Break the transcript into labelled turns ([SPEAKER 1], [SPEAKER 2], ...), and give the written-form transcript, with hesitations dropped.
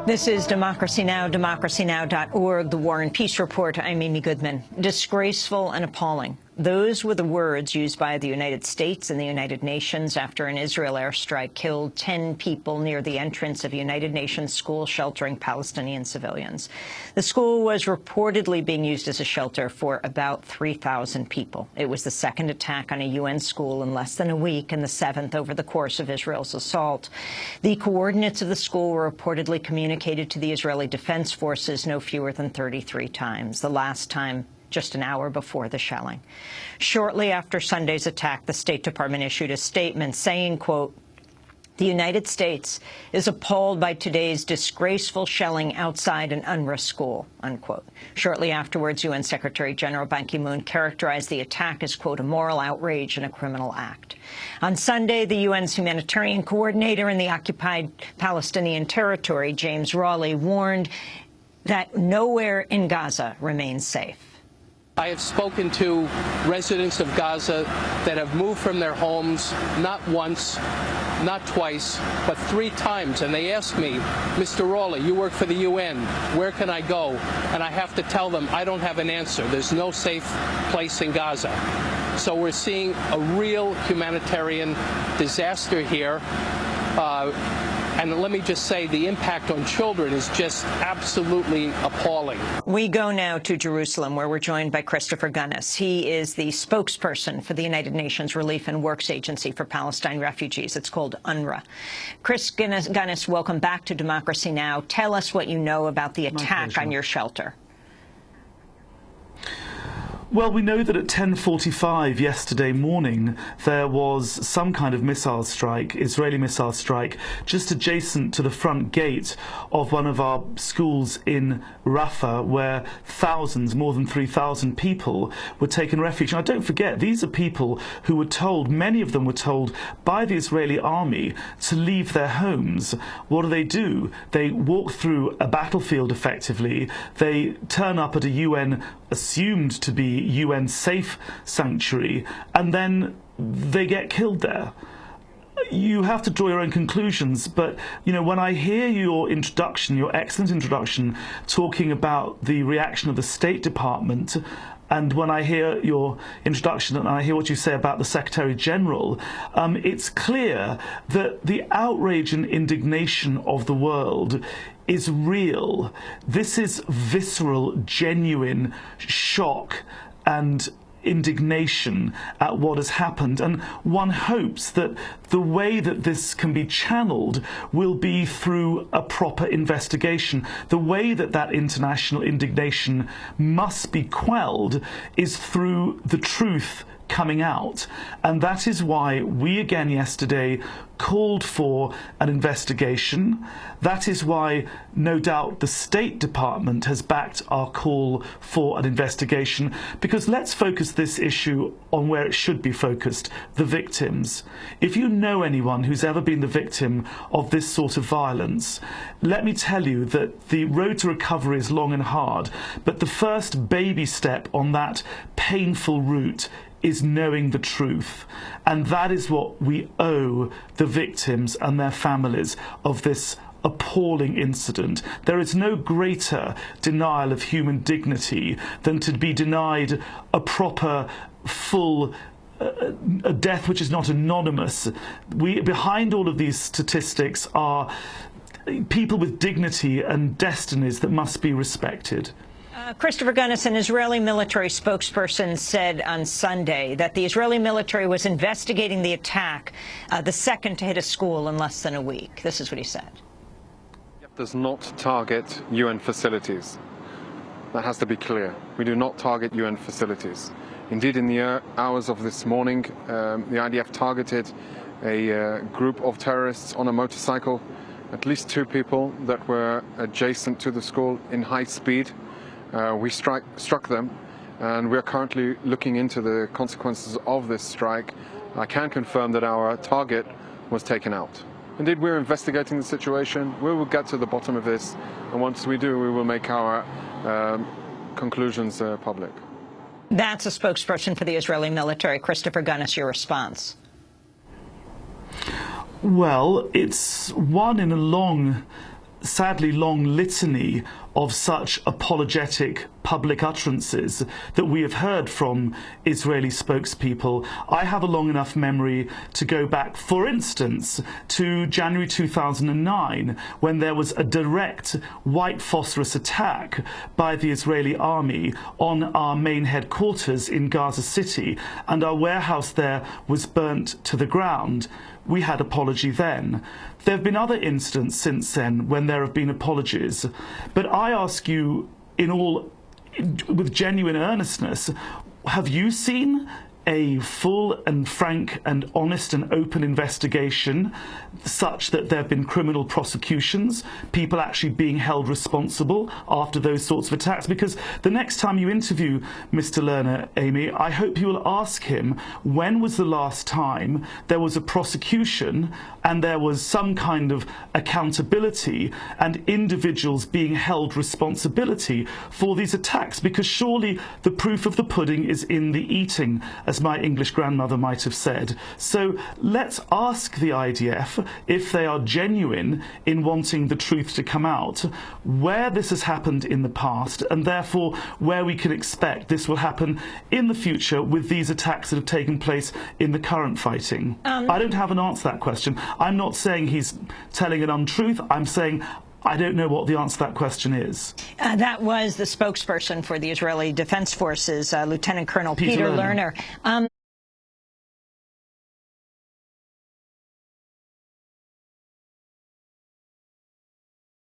[SPEAKER 1] This is Democracy Now!, democracynow.org, The War and Peace Report. I'm Amy Goodman. Disgraceful and appalling. Those were the words used by the United States and the United Nations after an Israel airstrike killed 10 people near the entrance of a United Nations school sheltering Palestinian civilians. The school was reportedly being used as a shelter for about 3,000 people. It was the second attack on a UN school in less than a week and the seventh over the course of Israel's assault. The coordinates of the school were reportedly communicated to the Israeli Defense Forces no fewer than 33 times, the last time just an hour before the shelling. Shortly after Sunday's attack, the State Department issued a statement saying, quote, "The United States is appalled by today's disgraceful shelling outside an UNRWA school," unquote. Shortly afterwards, UN Secretary General Ban Ki-moon characterized the attack as, quote, "a moral outrage and a criminal act." On Sunday, the UN's humanitarian coordinator in the occupied Palestinian territory, James Rawley, warned that nowhere in Gaza remains safe.
[SPEAKER 2] I have spoken to residents of Gaza that have moved from their homes not once, not twice, but 3 times. And they ask me, "Mr. Rawley, you work for the UN. Where can I go?" And I have to tell them I don't have an answer. There's no safe place in Gaza. So we're seeing a real humanitarian disaster here. And let me just say, the impact on children is just absolutely appalling.
[SPEAKER 1] We go now to Jerusalem, where we're joined by Christopher Gunnis. He is the spokesperson for the United Nations Relief and Works Agency for Palestine Refugees. It's called UNRWA. Chris Gunnis, welcome back to Democracy Now! Tell us what you know about the attack on your shelter.
[SPEAKER 3] Well, we know that at 10:45 yesterday morning, there was some kind of missile strike, Israeli missile strike, just adjacent to the front gate of one of our schools in Rafah, where thousands, more than 3,000 people were taken refuge. And don't forget, these are people who were told, many of them were told by the Israeli army to leave their homes. What do? They walk through a battlefield effectively. They turn up at a UN, assumed to be UN safe sanctuary, and then they get killed there. You have to draw your own conclusions, but you know, when I hear your introduction, your excellent introduction, talking about the reaction of the State Department, and when I hear your introduction and I hear what you say about the Secretary General, it's clear that the outrage and indignation of the world is real. This is visceral, genuine shock and indignation at what has happened, and one hopes that the way that this can be channeled will be through a proper investigation. The way that that international indignation must be quelled is through the truth coming out, and that is why we again yesterday called for an investigation. That is why, no doubt, the State Department has backed our call for an investigation, because let's focus this issue on where it should be focused, the victims. If you know anyone who's ever been the victim of this sort of violence, let me tell you that the road to recovery is long and hard, but the first baby step on that painful route is knowing the truth. And that is what we owe the victims and their families of this appalling incident. There is no greater denial of human dignity than to be denied a proper, full a death which is not anonymous. Behind all of these statistics are people with dignity and destinies that must be respected.
[SPEAKER 1] Christopher Gunnis, an Israeli military spokesperson, said on Sunday that the Israeli military was investigating the attack, the second to hit a school in less than a week. This is what he said.
[SPEAKER 4] It does not target UN facilities. That has to be clear. We do not target UN facilities. Indeed, in the hours of this morning, the IDF targeted a group of terrorists on a motorcycle, at least 2 people that were adjacent to the school in high speed. We struck them, and we are currently looking into the consequences of this strike. I can confirm that our target was taken out. Indeed, we're investigating the situation. We will get to the bottom of this, and once we do, we will make our conclusions public.
[SPEAKER 1] That's a spokesperson for the Israeli military. Christopher Gunnis, your response.
[SPEAKER 3] Well, it's one in a long sadly long litany of such apologetic public utterances that we have heard from Israeli spokespeople. I have a long enough memory to go back, for instance, to January 2009, when there was a direct white phosphorus attack by the Israeli army on our main headquarters in Gaza City, and our warehouse there was burnt to the ground. We had apology then. There have been other incidents since then when there have been apologies. But I ask you, with genuine earnestness, have you seen a full and frank and honest and open investigation such that there have been criminal prosecutions, people actually being held responsible after those sorts of attacks? Because the next time you interview Mr. Lerner, Amy, I hope you will ask him, when was the last time there was a prosecution and there was some kind of accountability and individuals being held responsibility for these attacks? Because surely the proof of the pudding is in the eating, as my English grandmother might have said. So let's ask the IDF, if they are genuine in wanting the truth to come out, where this has happened in the past, and therefore where we can expect this will happen in the future with these attacks that have taken place in the current fighting. I don't have an answer to that question. I'm not saying he's telling an untruth. I'm saying I don't know what the answer to that question is.
[SPEAKER 1] That was the spokesperson for the Israeli Defense Forces, Lieutenant Colonel Peter Lerner.